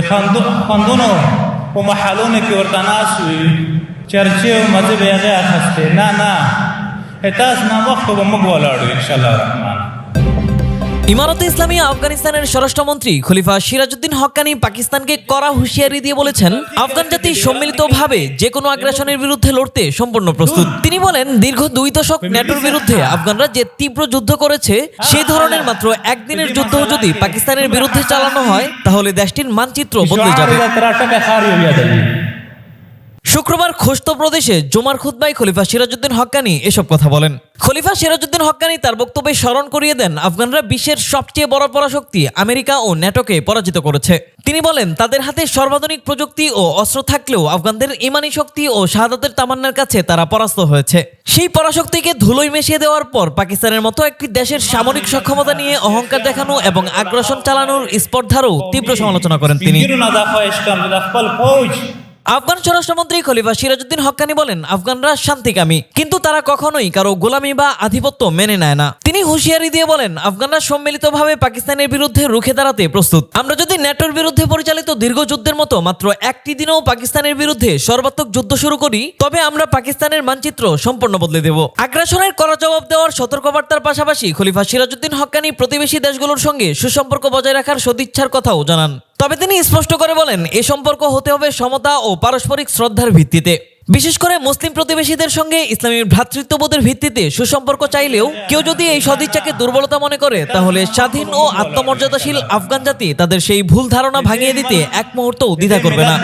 خواندنو په محلونو کې ورته ناست وي چرچې او مذهب یې هغې اخیستی نه تاسو ناوخته به موږ ولاړو انشاءالله الرحمن। ইমারতে ইসলামিয়া আফগানিস্তানের স্বরাষ্ট্রমন্ত্রী খলিফা সিরাজউদ্দিন হক্কানি পাকিস্তানকে কড়া হুঁশিয়ারি দিয়ে বলেছেন, আফগান জাতি সম্মিলিতভাবে যে কোনো আগ্রাসনের বিরুদ্ধে লড়তে সম্পূর্ণ প্রস্তুত। তিনি বলেন, দীর্ঘ 2 দশক ন্যাটোর বিরুদ্ধে আফগানরা যে তীব্র যুদ্ধ করেছে, সেই ধরনের মাত্র একদিনের যুদ্ধ যদি পাকিস্তানের বিরুদ্ধে চালানো হয় তাহলে দেশটির মানচিত্র বদলে যাবে। শুক্রবার খোস্ত প্রদেশে জুমার খুতবায় খলিফা সিরাজউদ্দিন হক্কানি এসব কথা বলেন। খলিফা সিরাজউদ্দিন হক্কানি তার বক্তব্যে স্মরণ করিয়ে দেন, আফগানরা বিশ্বের সবচেয়ে বড় পরাশক্তি আমেরিকা ও ন্যাটোকে পরাজিত করেছে। তিনি বলেন, তাদের হাতে সর্বাধুনিক প্রযুক্তি ও অস্ত্র থাকলেও আফগানদের ইমানি শক্তি ও শাহাদাতের তামান্নার কাছে তারা পরাস্ত হয়েছে। সেই পরাশক্তিকে ধুলোয় মিশিয়ে দেওয়ার পর পাকিস্তানের মতো একটি দেশের সামরিক সক্ষমতা নিয়ে অহংকার দেখানো এবং আগ্রাসন চালানোর স্পর্ধারও তীব্র সমালোচনা করেন তিনি। আফগান স্বরাষ্ট্রমন্ত্রী খলিফা সিরাজউদ্দিন হক্কানি বলেন, আফগানরা শান্তিকামী, কিন্তু তারা কখনোই কারো গোলামি বা আধিপত্য মেনে নেয় না। তিনি হুঁশিয়ারি দিয়ে বলেন, আফগানরা সম্মিলিতভাবে পাকিস্তানের বিরুদ্ধে রুখে দাঁড়াতে প্রস্তুত। আমরা যদি ন্যাটোর বিরুদ্ধে পরিচালিত দীর্ঘ যুদ্ধের মতো মাত্র একটি দিনেও পাকিস্তানের বিরুদ্ধে সর্বাত্মক যুদ্ধ শুরু করি, তবে আমরা পাকিস্তানের মানচিত্র সম্পূর্ণ বদলে দেব। আগ্রাসনের কড়া জবাব দেওয়ার সতর্কবার্তার পাশাপাশি খলিফা সিরাজউদ্দিন হক্কানি প্রতিবেশী দেশগুলোর সঙ্গে সুসম্পর্ক বজায় রাখার সদিচ্ছার কথাও জানান। তবে তিনি স্পষ্ট করে বলেন, এ সম্পর্ক হতে হবে সমতা ও পারস্পরিক শ্রদ্ধার ভিত্তিতে। বিশেষ করে মুসলিম প্রতিবেশীদের সঙ্গে ইসলামী ভ্রাতৃত্ববোধের ভিত্তিতে সুসম্পর্ক চাইলেও কেউ যদি এই সদিচ্ছাকে দুর্বলতা মনে করে, তাহলে স্বাধীন ও আত্মমর্যাদাশীল আফগান জাতি তাদের সেই ভুল ধারণা ভাঙিয়ে দিতে এক মুহূর্তও দ্বিধা করবে না।